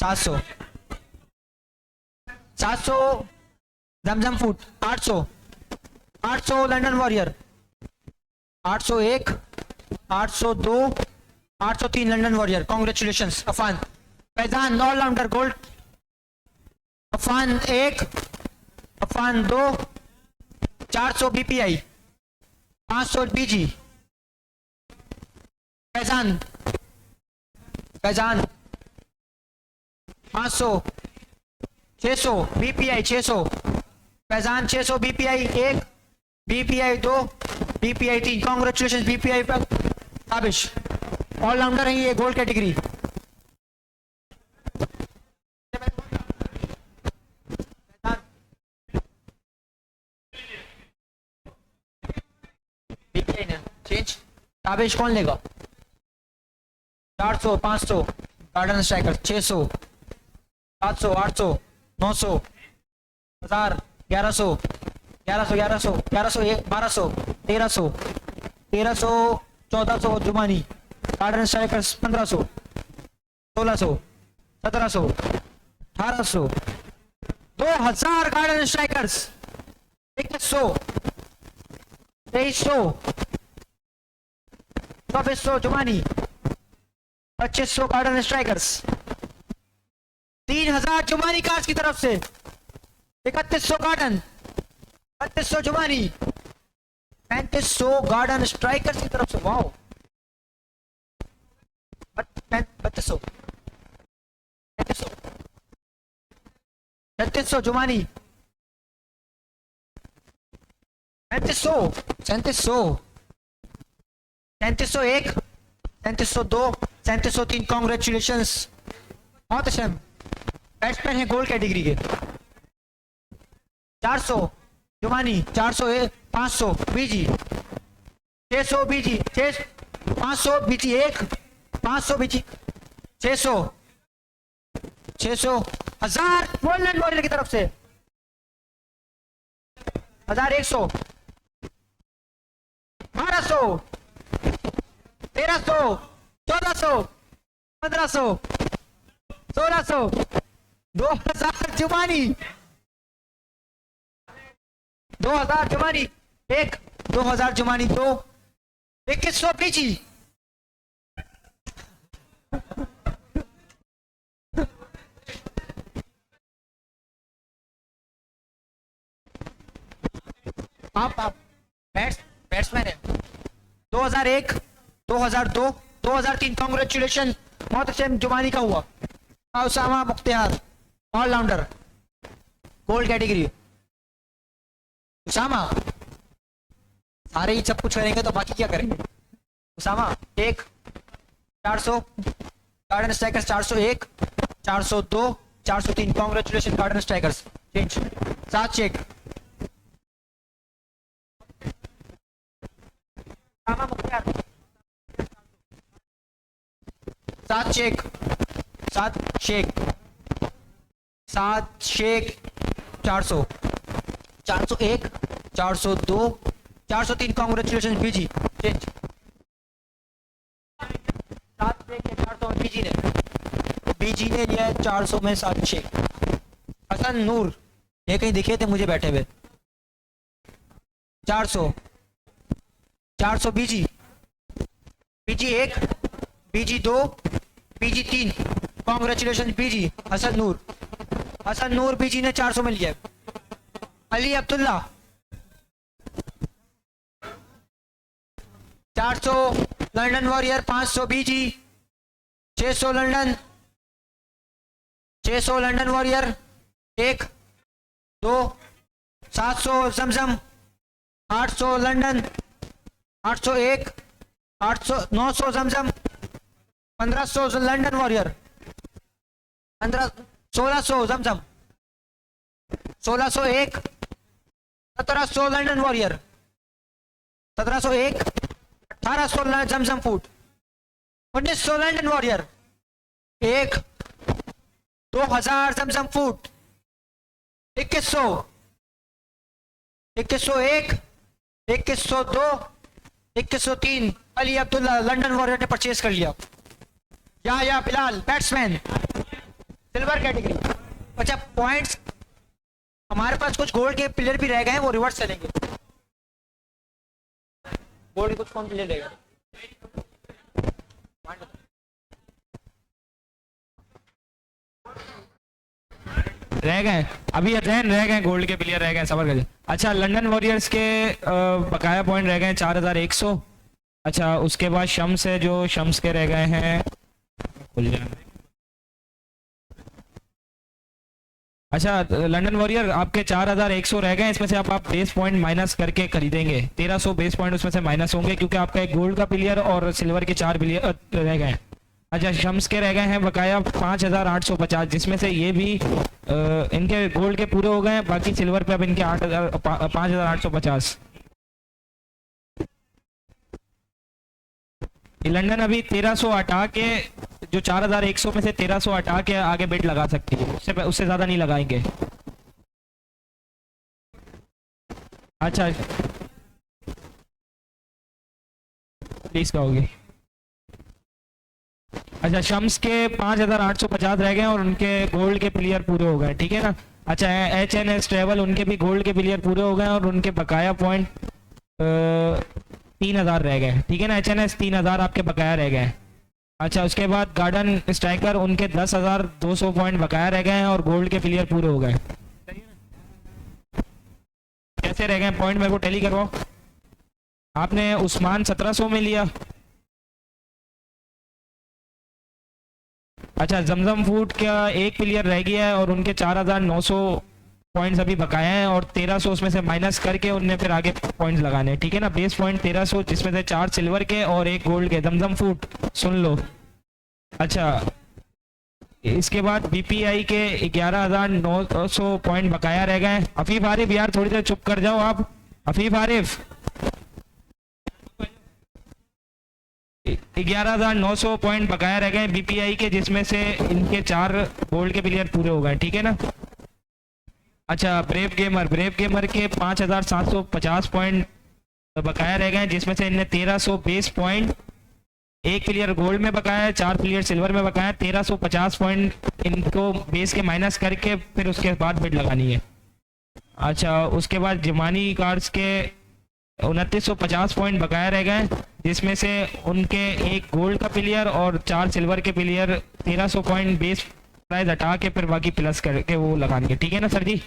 700 700 Zamzam food 800 800 London warrior 801 802 803 London warrior congratulations Afan Faizan allrounder gold Afan 1 Afan 2 400 BPI 500 BG Faizan Faizan 500 600 BPI 600 Faizan 600 BPI 1 BPI 2 BPI 3 congratulation BPI पर Kabish allrounder है ये gold category BPI ने change Kabish कौन लेगा 400 500 garden striker 600 700 800 900 1000 1100 1100 1100 1200 1300 1300 1400 Jumani garden strikers 1500 1600 1700 1800 2000 garden strikers 2100 2300 2400 Jumani 2500 garden strikers 3000 Jumani cars की तरफ से 3100 garden 3200 Jumani 3500 garden strikers की तरफ से वाओ 3200 3600 जुमानी 3700 3700 3701 3702 3703 कॉन्ग्रेचुलेशंस बहुत अच्छा बैट्समैन है गोल्ड कैटेगरी के 400 जुमानी 400 500 बीजी 600 बीजी 500 बीजी 1 500 बीजी 600 600 1000 गोल्डन वॉरियर की तरफ से 1100 1200 1300 1400 1500 1600 2000 जुमानी 2000 जुमानी 1 2000 जुमानी 2 2100 बीजी आप बैट्समैन है 2001 2002 2003 कॉन्ग्रेचुलेशन बहुत अच्छे जुमानी का हुआ Usama Mukhtiyar allrounder gold category Usama सारे ही सब कुछ करेंगे तो बाकी क्या करेंगे Usama 1 400 garden strikers 401 402 403 congratulation garden strikers change 7 check Usama Mukhtiyar 7 check 7 shake 7 shake 400 401 402 403 congratulation BG change 7 shake 400 BG ने लिया 400 में 7 शेक हसन नूर ये कहीं दिखे थे मुझे बैठे हुए 400 400 बीजी बीजी 1 बीजी 2 बीजी 3 कॉन्ग्रेचुलेशन बीजी हसन नूर बीजी ने 400 में लिया Ali Abdullah 400 London warrior 500 BG 600 London warrior 1 2 700 Zamzam 800 London 801 800 900 Zamzam 1500 London warrior 1600 Zamzam 1601 1700 London warrior 1701 1800 Zamzam food 1900 London warrior 1 2000 Zamzam food 2100 2101 2102 2103 Ali Abdullah London warrior ने परचेज कर लिया या बिलाल बैट्समैन सिल्वर कैटेगरी। अच्छा पॉइंट्स हमारे पास कुछ गोल्ड के प्लेयर भी रह गए हैं, वो रिवर्स चलेंगे। गोल्ड के कुछ कौन प्लेयर रहेगा रह गए अभी, अध्ययन रह गए, गोल्ड के प्लेयर रह गए, सबर करिए। अच्छा लंदन वॉरियर्स के बकाया पॉइंट रह गए 4100। अच्छा उसके बाद शम्स है, जो शम्स के रह गए हैं, खुल जाए। अच्छा लंदन वॉरियर आपके 4100 रह गए, इसमें से आप बेस पॉइंट माइनस करके खरीदेंगे। 1300 बेस पॉइंट उसमें से माइनस होंगे, क्योंकि आपका एक गोल्ड का प्लेयर और सिल्वर के 4 प्लेयर रह गए हैं। अच्छा शम्स के रह गए हैं बकाया 5850, जिसमें से ये भी इनके गोल्ड के पूरे हो गए हैं, बाकी सिल्वर पे अब इनके 5850। लंदन अभी 1300 हटा के, जो 4100 में से 1300 हटा के आगे बिड लगा सकती है, उससे ज्यादा नहीं लगाएंगे। अच्छा प्लीज कहोगे। अच्छा शम्स के 5850 रह गए और उनके गोल्ड के प्लेयर पूरे हो गए, ठीक है ना। अच्छा HNS ट्रेवल, उनके भी गोल्ड के प्लेयर पूरे हो गए और उनके बकाया पॉइंट 3000 रह गए, ठीक है ना। HNS 3000 आपके बकाया रह गए। अच्छा उसके बाद गार्डन स्ट्राइकर, उनके 10,200 पॉइंट बकाया रह गए हैं और गोल्ड के प्लेयर पूरे हो गए। कैसे रह गए पॉइंट, मेरे को टैली करवाओ। आपने उस्मान 1700 में लिया। अच्छा जमजम फूड का एक प्लेयर रह गया है और उनके 4900 पॉइंट्स अभी बकाया हैं और 1300 उसमें से माइनस करके उनने फिर आगे पॉइंट्स लगाने हैं, ठीक है ना। बेस पॉइंट 1300, जिसमें से 4 सिल्वर के और 1 गोल्ड के। जमजम फूड सुन लो। अच्छा इसके बाद BPI के 11900 पॉइंट बकाया रह गए। अफीफ आरिफ यार थोड़ी देर चुप कर जाओ आप। अफीफ आरिफ 11900 पॉइंट बकाया रह गए BPI के, जिसमें से इनके 4 गोल्ड के प्लेयर पूरे हो गए, ठीक है ना। अच्छा ब्रेव गेमर के 5750 पॉइंट बकाया रह गए, जिसमें से इनने 1300 बेस पॉइंट, 1 प्लेयर गोल्ड में बकाया है, 4 प्लेयर सिल्वर में बकाया है। 1350 पॉइंट इनको बेस के माइनस करके फिर उसके बाद बिड लगानी है। अच्छा उसके बाद जमानी कार्ड्स के 2950 पॉइंट बकाया रह गए, जिसमें से उनके 1 गोल्ड का प्लेयर और 4 सिल्वर के प्लेयर 1300 पॉइंट बेस प्राइस हटा के फिर बाकी प्लस करके वो लगाएंगे, ठीक है ना सर जी।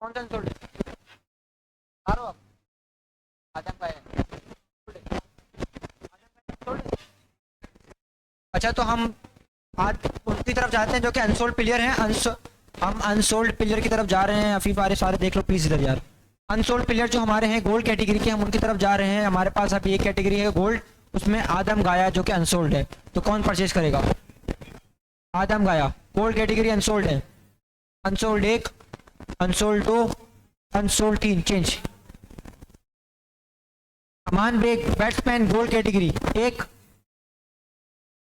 कौन सा इंसोल्ट आ रहा हो आप? आदम का है। अच्छा तो हम आज उनकी तरफ जाते हैं जो कि अनसोल्ड प्लेयर हैं। हम अनसोल्ड प्लेयर की तरफ जा रहे हैं। अफीफ आरिफ सारे देख लो प्लीज इधर यार। अनसोल्ड प्लेयर जो हमारे हैं गोल्ड कैटेगरी के, हम उनकी तरफ जा रहे हैं। हमारे पास अभी एक कैटेगरी है गोल्ड, उसमें आदम गाया जो कि अनसोल्ड है। तो कौन परचेज करेगा? Adam Gaya gold category unsold है। Unsold 1, unsold 2, unsold 3 change. Aman Baig batsman gold category 1,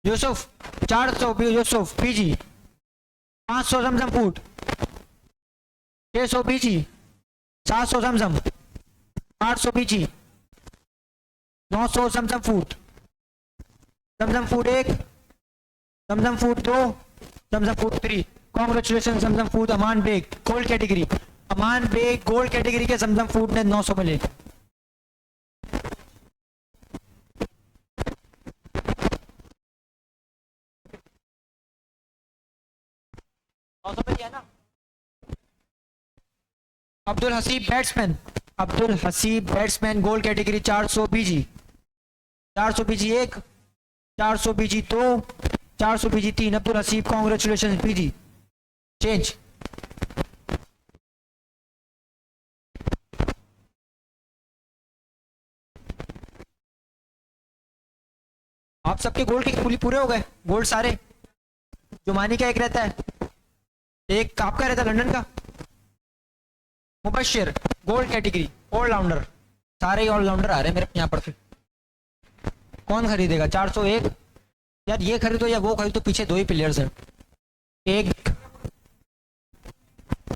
Yusuf 400 Yusuf PG, 500 Zamzam food, 600 PG, 700 Zamzam, 800 PG, 900 Zamzam food, Zamzam food 1, Zamzam food 2, Zamzam food 3। Congratulation Zamzam food Aman Baig gold category. Aman Baig gold category के जमजम फूड ने 900 मिले। ना Abdul Haseeb batsman gold category 400 BG, 400 BG 1, 400 BG 2, 400 BG 3। Abdul Haseeb congratulation PG change. आप सबके gold के पूरे हो गए, गोल्ड सारे। जुमानी का एक रहता है, एक आपका रहता है लंदन का। मुबशिर गोल्ड कैटेगरी ऑलराउंडर, सारे ही ऑलराउंडर आ रहे हैं मेरे यहाँ पर। फिर कौन खरीदेगा? 401 यार, ये खरीदो या वो खरीदो, पीछे दो ही प्लेयर्स हैं।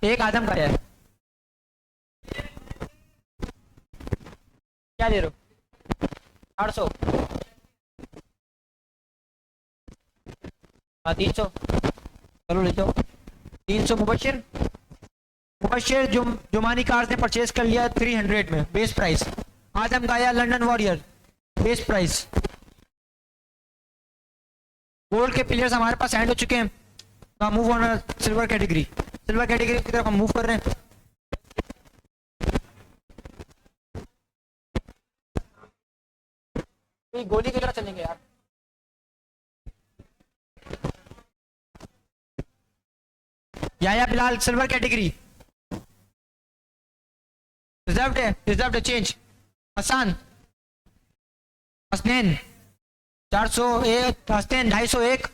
एक आदम का है, क्या ले रहे हो? 400, हाँ 300, चलो ले जाओ 300। मुबशिर जुमानी कार्स ने परचेज कर लिया 300 में, बेस प्राइस। आदम गाया London warrior, base price. Gold के प्लेयर्स हमारे पास एंड हो चुके हैं, तो move on silver category. Silver category की तरफ हम मूव कर रहे हैं। गोली की तरफ चलेंगे यार। या बिलाल सिल्वर कैटेगरी रिजर्व्ड है, रिजर्व्ड चेंज। हसन हसनैन 401, हसनैन 201,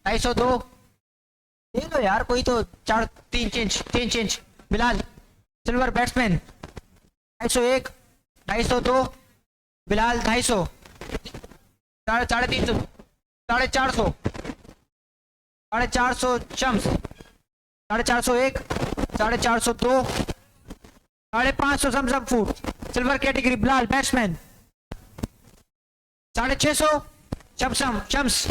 202 ले लो यार, कोई तो 4-3 change. Bilal silver batsman 201, 202, Bilal 250, 350, 450, 450 Shams, 451, 402, 550 Zamzam food. Silver category Bilal batsman 650 Shams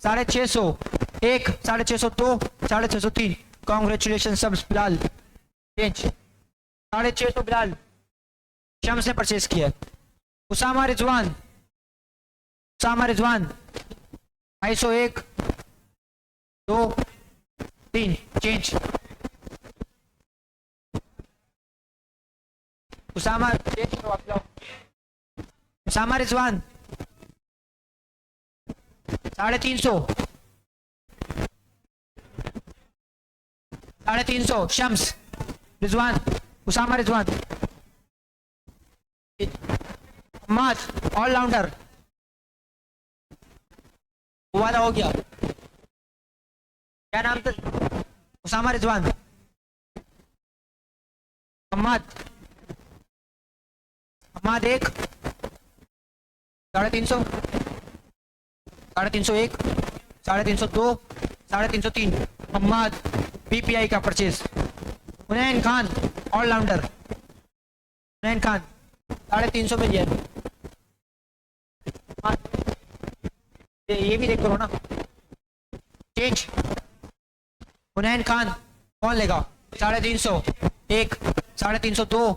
650, 1, 650, 2, 650, congratulation Shams. Bilal change 650 Bilal Shams ने परचेज किया। उसामा रिजवान 201, 2, 3 चेंज। उसामा रिजवान 350, 350 शम्स रिजवान, उसामा रिजवान। अम्माद ऑलराउंडर वाला हो गया, क्या नाम था? उसामा रिजवान। अम्माद 1, 350, 301, 302, 303 अम्माद बीपीआई का परचेज। हुनैन खान ऑलराउंडर, हुनैन खान 350 में दिया। ये भी देख करो ना, चेंज। हुनैन खान कौन लेगा? 350, 1, 350, 2,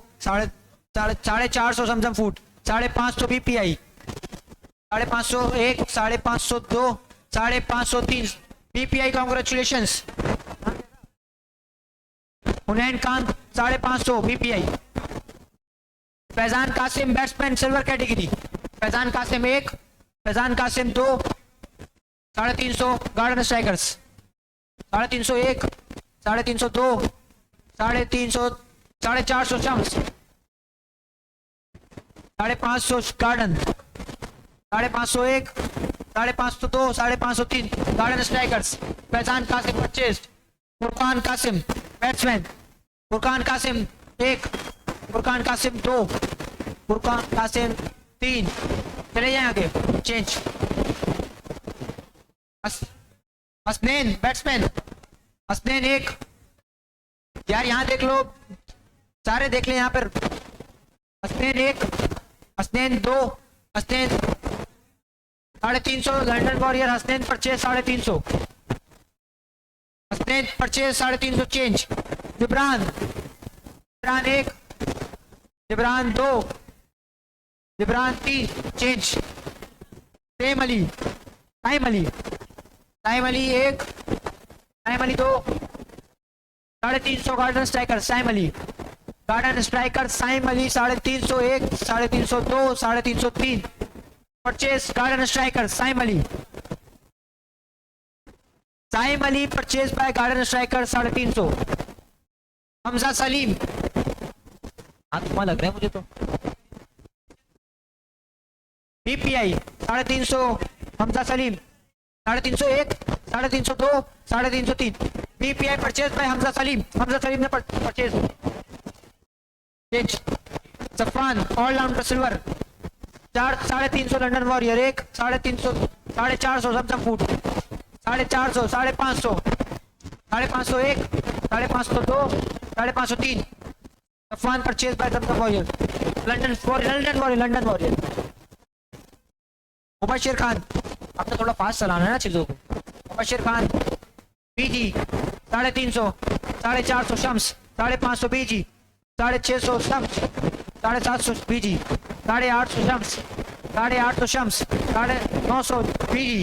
450 Zamzam food, 550 BPI, 550, 1, 550, 2, 550, BPI congratulations. Hunain Khan 550 BPI. Faizan Qasim batsman silver category, Faizan Qasim 1, Faizan Qasim 2, 350 garden strikers, 301, 302, 350, 450 Shams, 550 garden, 551, 502, 503 garden strikers. Faizan Qasim purchased. Furqan Qasim batsman, Furqan Qasim 1, Furqan Qasim 2, Furqan Qasim 3। चले जाए आगे, चेंज। हसनैन बैट्समैन, हसनैन 1, यार यहाँ देख लो, सारे देख ले यहाँ पर। Hasnain 1, Hasnain 2, Hasnain 350 London warrior, Hasnain purchase 350, Hasnain purchase 350 change. Jibran 1, Jibran 2, Jibran 3 change. टाइम अली 1, टाइम Ali 2, 350 garden striker Saim Ali, garden striker Saim Ali 350, 1, 350, 2, 350, purchase garden striker Saim Ali purchase by garden striker 350। Hamza Saleem, हाथ वहां लग रहा है मुझे तो। BPI 350 Hamza Saleem, 301, 302, 303 BPI purchase by Hamza Saleem ने purchase. Change. Safan allrounder silver 350 London warrior 1 350 450 Zamzam food 450 550 550 1 550 2 550 3 Safan purchase by Zamzam warrior London warrior Mubashir Khan. आपने थोड़ा फास्ट चलाना है ना चीजों को। मुबशिर खान बीजी 350 450 शम्स 550 बीजी 650 शम्स 750 बीजी 850 शम्स 850 शम्स 900 बीजी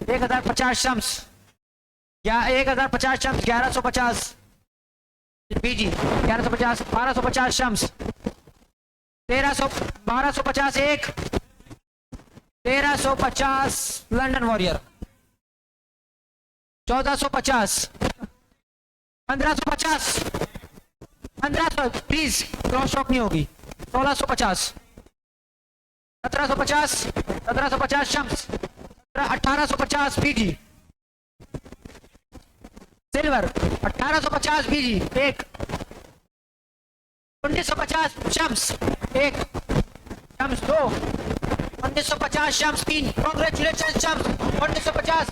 1050 शम्स या 1050 शम्स 1150 बीजी 1150 1250 Shams 1250 1 1350 London warrior 1450 1550 1500 please cross talk नहीं होगी 1650 1750 शम्स 1850 बीजी सिल्वर 1850 बीजी 1 1950 शम्स 1 शम्स 2 1950 शम्स 3 कांग्रेचुलेशन शम्स 1950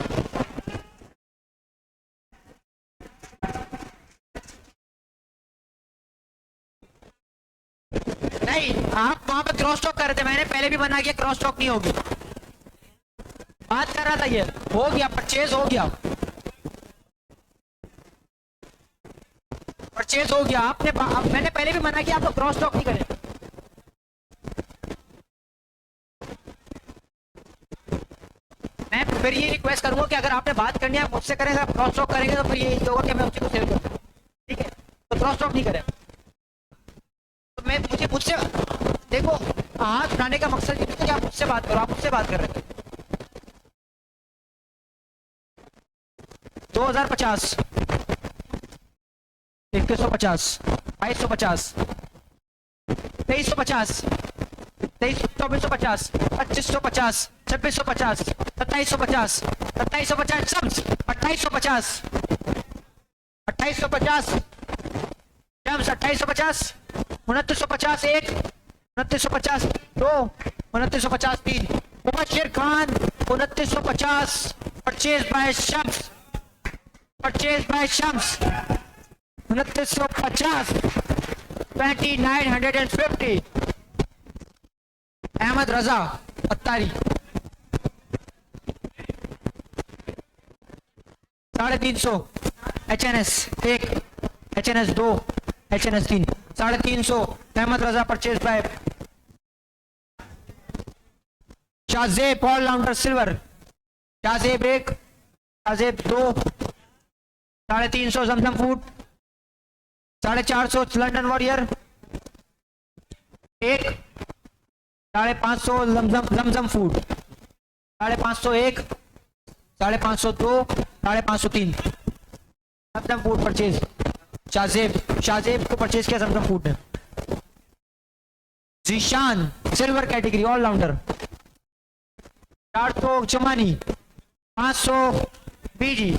नहीं आप वहां पे क्रॉस टॉक कर रहे थे। मैंने पहले भी मना किया क्रॉस टॉक नहीं होगी। बात कर रहा था ये हो गया परचेज हो गया परचेज हो गया। मैंने पहले भी मना किया आप लोग क्रॉस टॉक नहीं करें। मैं फिर ये रिक्वेस्ट करूंगा कि अगर आपने बात करनी है मुझसे करें। अगर क्रॉस टॉक करेंगे तो फिर ये होगा कि मैं उसी को सेव करूँ। ठीक है तो क्रॉस टॉक नहीं करें। तो मैं मुझसे देखो हाथ उठाने का मकसद ये था कि आप मुझसे बात करो। आप मुझसे बात कर रहे थे। 2050 2150 2250 2350 2450 2550 2650 2750 2750 Shams 2850 2850 Shams 2850 2950 1 2950 2 2950 3 Mubashir Khan 2950 purchase by Shams 2950 2950 Ahmad Raza Attari 350 HNS 1 HNS 2 HNS 3 350 Ahmad Raza purchase by Shahzeb allrounder silver Shahzeb 1 Shahzeb 2 350 Zamzam food 450 London warrior 1 550 Zamzam food 550 1 550 2 550 3 Zamzam food purchase Shahzeb को परचेज किया जमजम फूड ने। जीशान सिल्वर कैटेगरी ऑलराउंडर 400 जमानी 500 बीजी।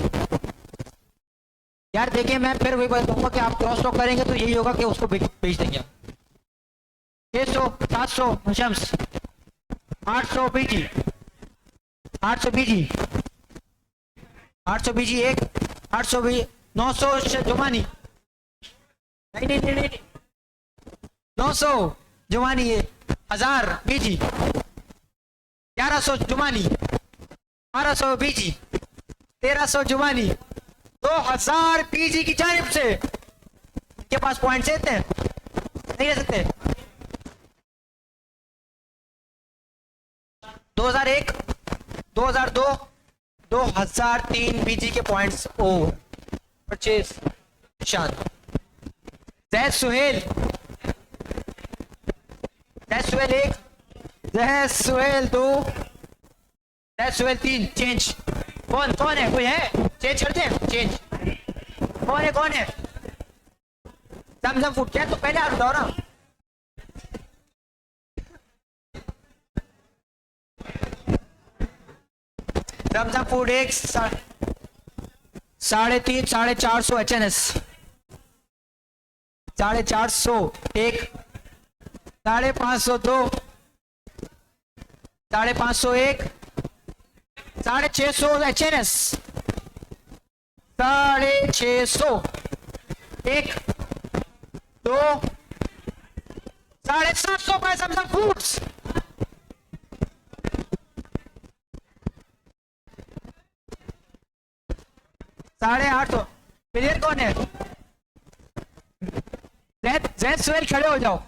यार देखिए मैं फिर वही बताऊंगा कि आप क्रॉस टॉक करेंगे तो यही होगा कि उसको बेच देंगे। 600 700 शम्स 800 बीजी 800 बीजी 800 बीजी 1 800 बीजी 900 जुमानी नहीं 900 जुमानी 1000 बीजी 1100 जुमानी 1200 बीजी 1300 जुमानी 2000 बीजी की जानिब से। के पास पॉइंट देते हैं नहीं दे सकते। 2001 2002 2003 बीजी के पॉइंट्स ओवर परचेज शान। जैद सुहेल 1 जैद सुहेल 2 जैद सुहेल 3 चेंज। कौन है कोई है चेंज करते हैं चेंज। कौन है जमजम फूड क्या तो पहले आप बताओ ना। Zamzam food 1 350 450 HNS 450 1 550 550 650 HNS 650 1 2 750 by Samsung foods 850 player कौन है? जैद सुहेल खड़े हो जाओ।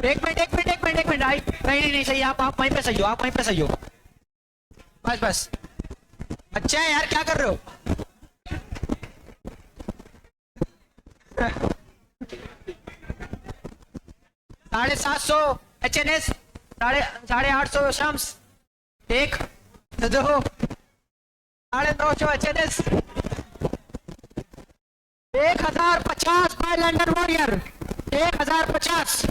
एक मिनट आई नहीं सही, आप वहीं पे सही हो, आप वहीं पे सही हो, बस। अच्छा है यार, क्या कर रहे हो? साढ़े 700 एचएनएस 850 शम्स 1 2 950 एचएनएस 1050 बाय लंदन वॉरियर 1050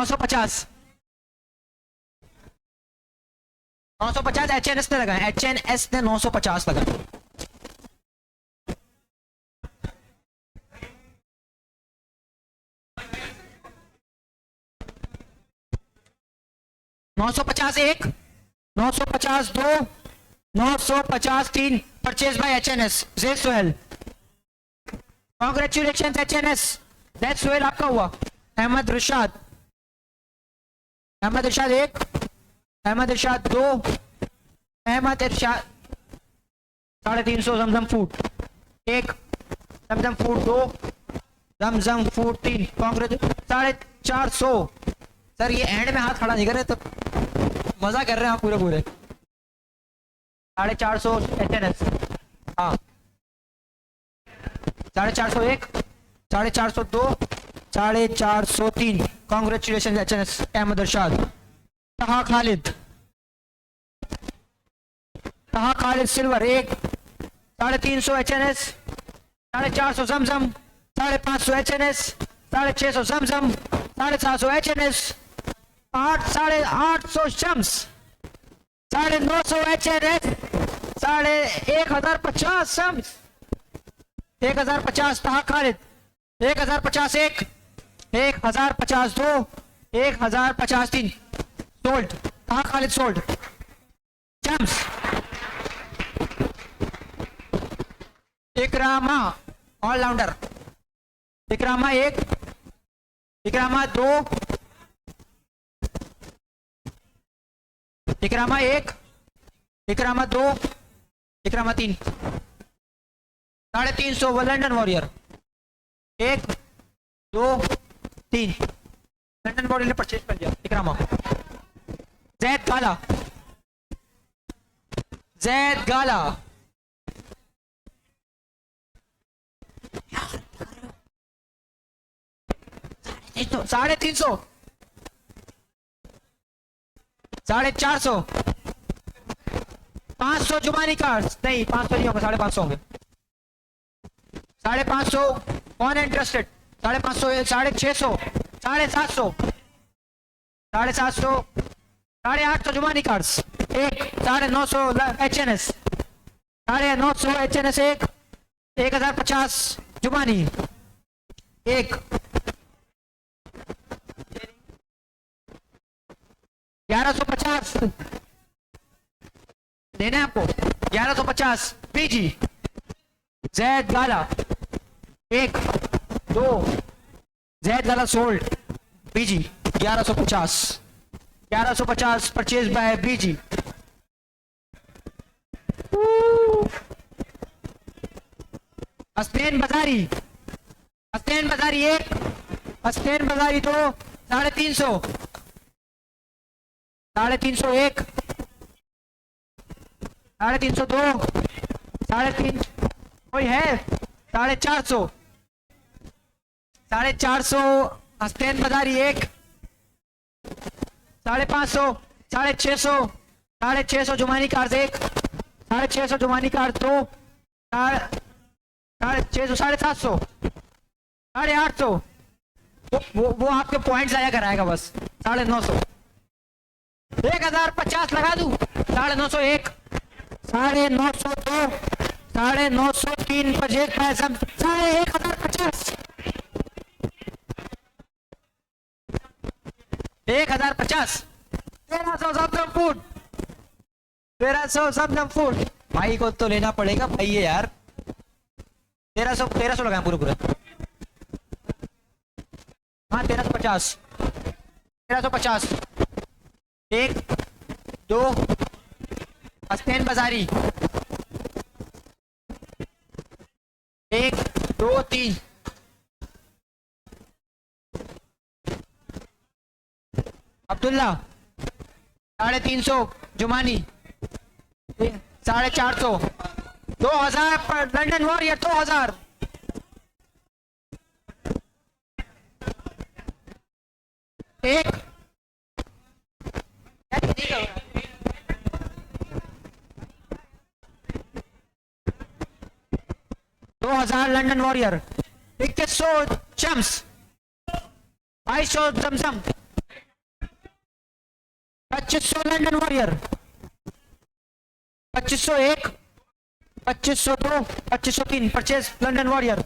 950 एचएनएस ने लगाया, एचएनएस ने 950 लगाया। एक 950 2 950 3 purchase by HNS Zaid Suhail. Congratulation HNS, Zaid Suhail आपका हुआ। Ahmed Irshad 1 Ahmed Irshad 2 Ahmed Irshad 350 Zamzam food 1 Zamzam food 2 Zamzam food 3 congrats 450 sir ये एंड में हाथ खड़ा नहीं कर रहे तो मजा कर रहे हैं आप पूरे 450 एचएनएस हाँ 451 450 450 कांग्रेचुलेशन एचएनएस अहमद इरशाद। तहा खालिद सिल्वर 1 350 एचएनएस 450 जमजम 550 एचएनएस 650 जमजम 750 एचएनएस 850 शम्स 950 एचएनएस 1050 शम्स 1050 तहा खालिद 1050 1 1050 2 1050 3 सोल्ड तहा खालिद सोल्ड। शम्स इकरामा ऑलराउंडर इकरामा 1 इकरामा 2 इकरामा 1 इकरामा 2 इकरामा 3 350 वो लंदन वॉरियर 1 2 3 लंदन वॉरियर ने परचेज कर दिया इकरामा। जैद गाला 350 450 500 जुबानी कार्ड नहीं 500 नहीं होंगे 550 होंगे 550 कौन है इंटरेस्टेड 550 650 750 750 850 जुबानी कार्ड्स 1 950 एचएनएस 950 एचएनएस 1 1050 जुबानी 1 1150 देना है आपको 1150 PG. Zaid Gala 1 2 Zaid Gala sold BG 1150 purchase by BG. Hasnain Bazari 1 Hasnain बाजारी 2 350 1 350 2 350 कोई है 450 हसनैन बाजारी 1 550 650 जुमानी कार्ड 1 650 जुमानी कार्ड 2, 650, 750, 850, वो आपके पॉइंट्स आया कराएगा बस। 950, 1050 लगा दूं, 950, 950, 950, 3 पजेक पैसा 1050, 1050, 1300 समझम फूड, 1300 समझम फूड। भाई को तो लेना पड़ेगा भाई ये यार। 1300 लगाए पूरे। हाँ 1350, 1350, 1 2 हसनैन बाजारी, 1 2 3, अब्दुल्ला 350 जुमानी, 450, 2000 पर लंदन वॉरियर 2000, एक 2000 London warrior, 2100 chums, 2200 Zamzam, 2500 London warrior, 2501, 2502, 2503 purchase London warrior.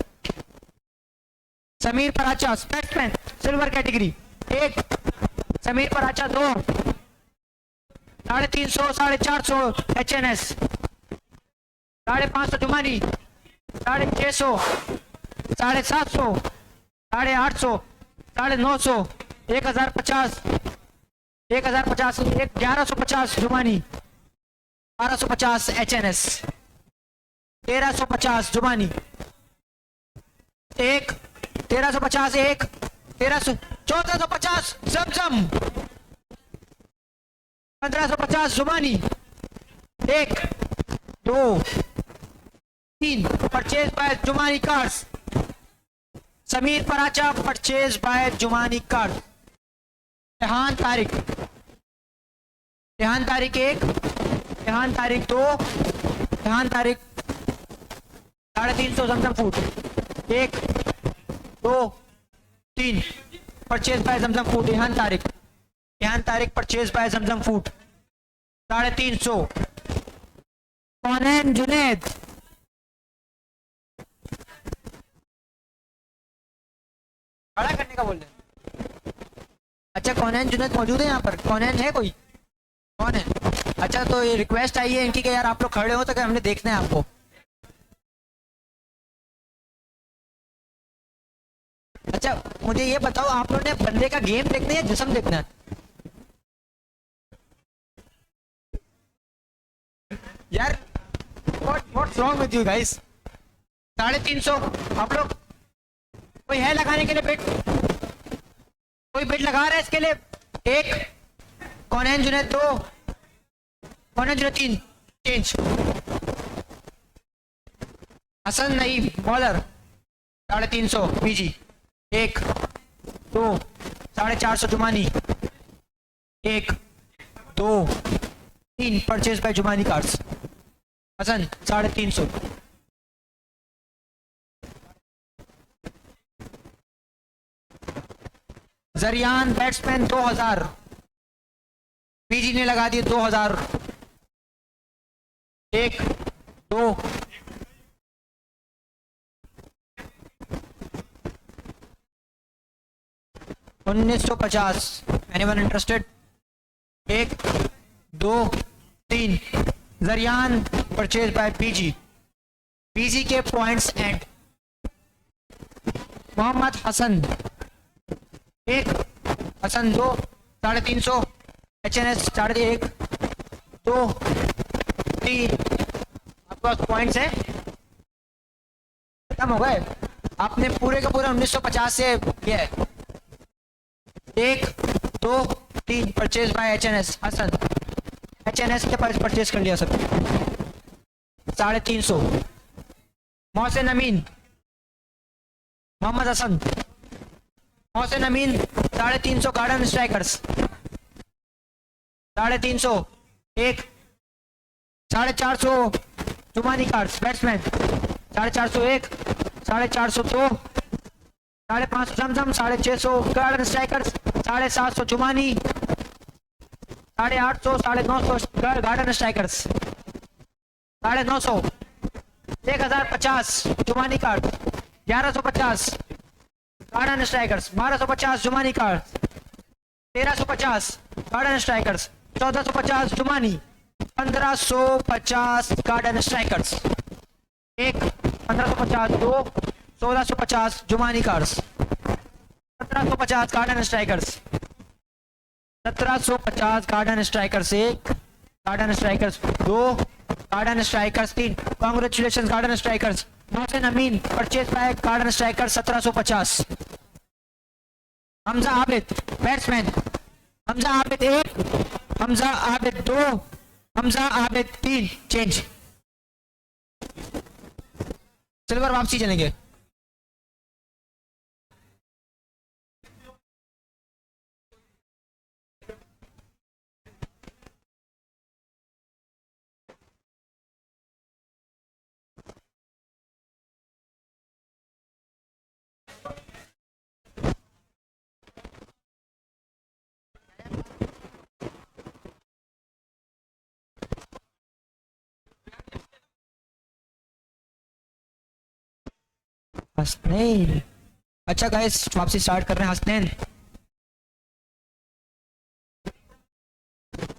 Sameer Paracha batsman silver category, 1 Sameer Paracha, 2 350, 450 HNS, 550 Jumani, 650, 750, 850, 950, 1050, 1150 Jumani, 1250 HNS, 1350 Jumani, 1350, 1450 Zamzam, 1550 Jumani, 1 2 3 purchase by Jumani cards. Sameer Paracha purchase by Jumani card. Rehan Tariq 1, Rehan Tariq 2, Rehan Tariq 350 Zamzam food, 1 2 3 purchase by Zamzam food. Rehan Tariq purchase by Zamzam food 350। Kaunain Junaid खड़ा करने का बोल रहे। अच्छा कौनैन जुनैद मौजूद है यहाँ पर? कौनैन है कोई? कौन है? अच्छा तो ये रिक्वेस्ट आई है इनकी कि यार आप लोग खड़े हो तो क्या हमने देखना है आपको। अच्छा मुझे ये बताओ आप लोगों ने बंदे का गेम देखना है या जिस्म देखना है? यार what's wrong with you guys? 350 आप लोग कोई है लगाने के लिए बेट? कोई बेट लगा रहा है इसके लिए? 1 Kaunain Junaid, 2 Kaunain Junaid, 3 change. Hasan Naeem bowler 350 PG, 1 2 450 Jumani, 1 2 3 purchase by Jumani cards. Hasan 350। Zariyan batsman 2000, PG ने लगा दिए 2000, 1 2 1950। Anyone interested? 1 2 3 Zariyan purchase by PG. PG के points end. Mohammad Hasan 1 Hasan 2 350 HNS 1 2 3। आपके पास पॉइंट्स हैं, खत्म हो गए। आपने पूरे का पूरा 1950 से किया है। 1 2 3 purchase by HNS Hasan. HNS के पास परचेज कर लिया सब। 350। Mohsin Amin, Mohammad Hasan, Mohsin Amin 350 garden strikers. 350 1 450 Jumani cards batsman 451 452 550 Zamzam 650 garden strikers 750 Jumani 850 950 garden strikers 950 1050 Jumani card 1150 garden strikers 1250 Jumani card 1350 garden strikers 1450 Jumani 1550 garden strikers 1550 2 1650 Jumani cards 1750 garden strikers 1750 garden strikers 1 garden strikers 2 garden strikers 3 congratulation garden strikers Mohsin Amin purchase by garden strikers 1750 Hamza Abid batsman Hamza Abid 1 Hamza Abid 2 Hamza Abid 3 change silver वापसी चलेंगे हसनैन अच्छा guys वापसी start कर रहे हैं Hasnain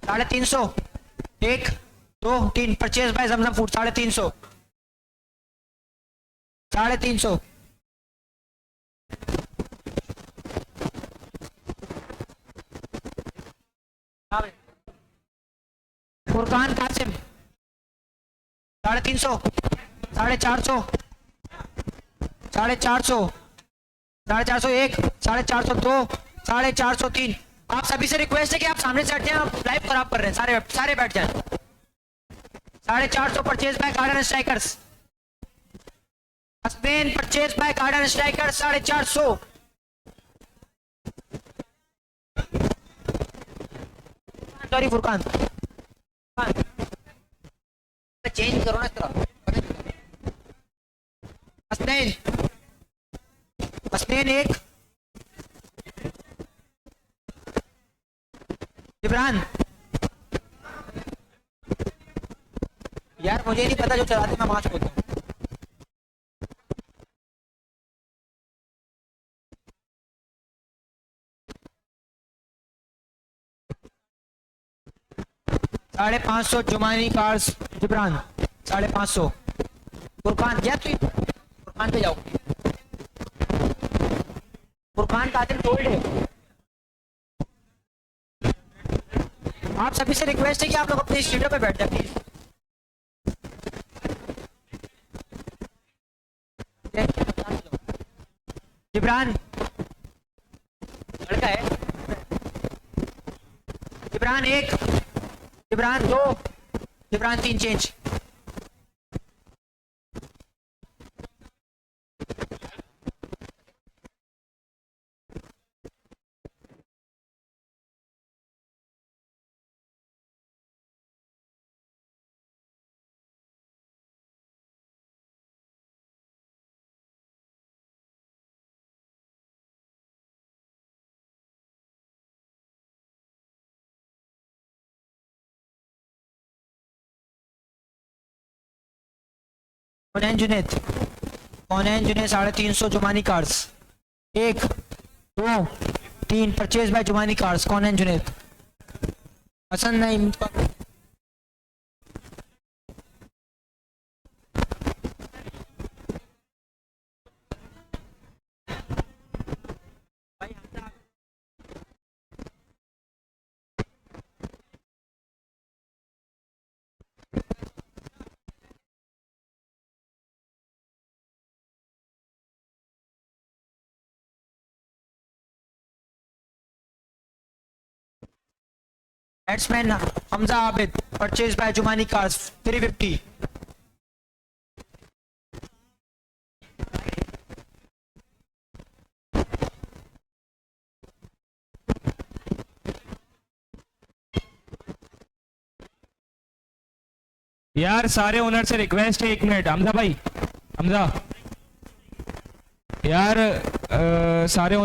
350 1 2 3 purchase by Zamzam food 350 350 Furqan Qasim 350 450 450 451 452 453 आप सभी से रिक्वेस्ट है कि आप सामने से हटते हैं आप लाइव खराब कर रहे हैं सारे बैठ जाएं 450 purchase by garden strikers Hasnain purchase by garden strikers 450 sorry Furqan change करो ना इसका हसनैन हसनैन 1 जिब्रान यार मुझे नहीं पता जो चलाते मैं वहां से बोलता हूँ साढ़े 500 जुमानी कार्स जिब्रान 550 फुरकान या तू फुरकान पे जाओ फुरकान कातिल टोल्ड है आप सभी से रिक्वेस्ट है कि आप लोग अपने स्टूडियो पे बैठ जाए प्लीज जिब्रान लड़का है जिब्रान 1 जिब्रान 2 जिब्रान 3 चेंज कौन Junaid 350 Jumani cards 1 2 3 purchase by Jumani cards कौन जुनेद हसन नहीं batsman Hamza Abid purchase by Jumani cards 350 यार सारे ओनर से रिक्वेस्ट है, 1 मिनट हमजा भाई, हमजा यार सारे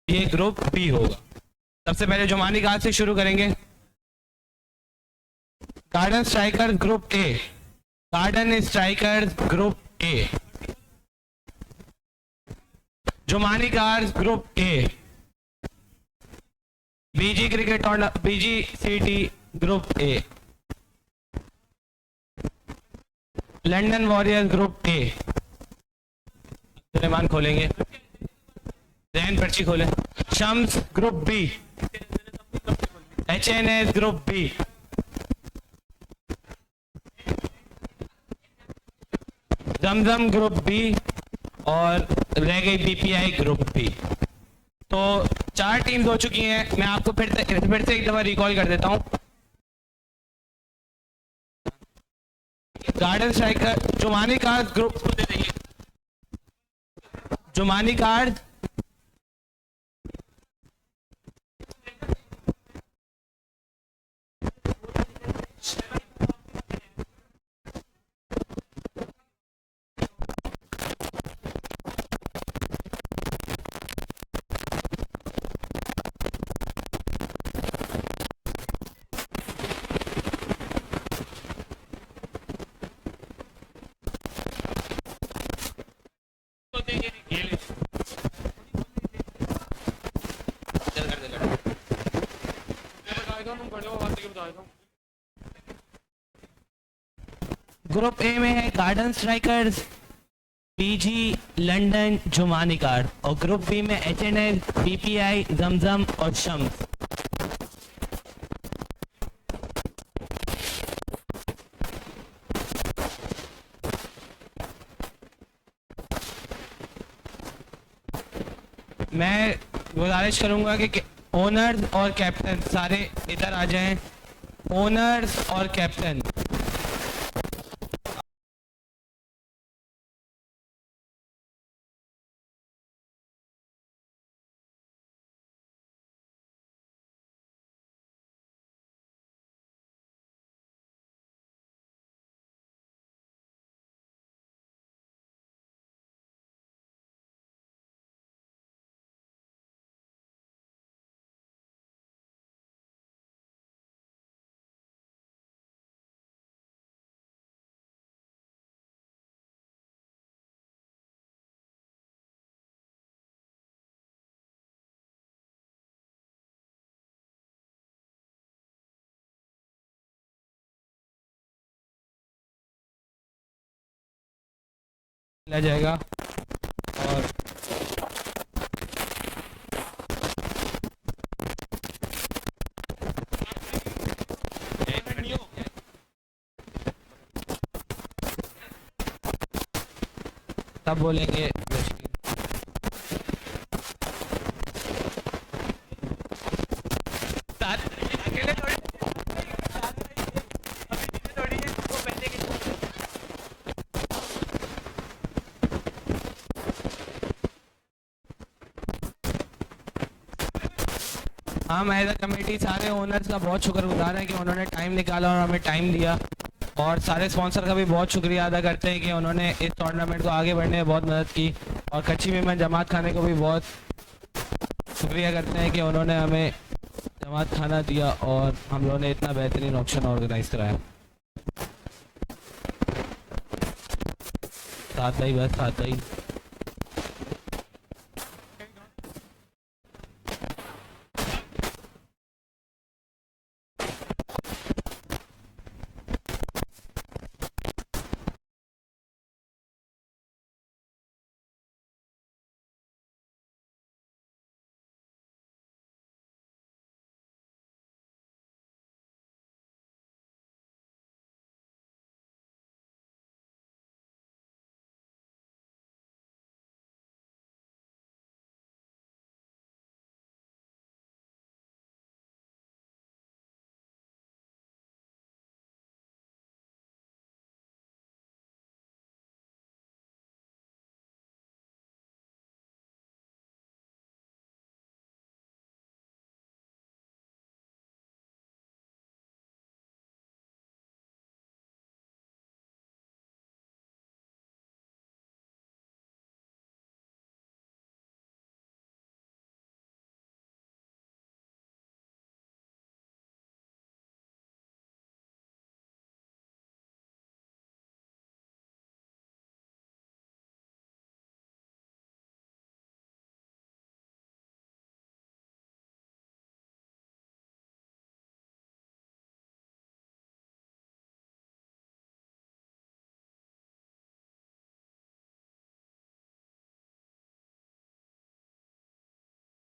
ये ग्रुप बी होगा। सबसे पहले जुमानी गार्ड से शुरू करेंगे। Garden strikers group A, garden strikers group A, Jumani cards group A, BG cricket और BG city group A, London warriors group A. Suleman खोलेंगे, जैन पर्ची खोले। Shams group B, HNS group B, Zamzam group B और रह गई बीपीआई ग्रुप बी। तो 4 teams हो चुकी हैं। मैं आपको फिर से एक दफा रिकॉल कर देता हूं। Garden striker Jumani card group को दे देंगे। जुमानी कार्ड ग्रुप ए में है garden strikers, PG, London, Jumani card, और ग्रुप बी में एचएनएस, बीपीआई, जमजम और शम्स। मैं गुजारिश करूंगा कि ओनर्स और कैप्टन सारे इधर आ जाएं। ओनर्स और कैप्टन खेला जाएगा। और तब बोलेंगे हम एज अ कमेटी सारे ओनर्स का बहुत शुक्रगुजार हैं कि उन्होंने टाइम निकाला और हमें टाइम दिया, और सारे स्पॉन्सर का भी बहुत शुक्रिया अदा करते हैं कि उन्होंने इस टूर्नामेंट को आगे बढ़ने में बहुत मदद की, और कच्ची मेमन जमात खाने को भी बहुत शुक्रिया करते हैं कि उन्होंने हमें जमात खाना दिया और हम लोगों ने इतना बेहतरीन ऑक्शन ऑर्गेनाइज कराया। साथ भाई बस साथ भाई।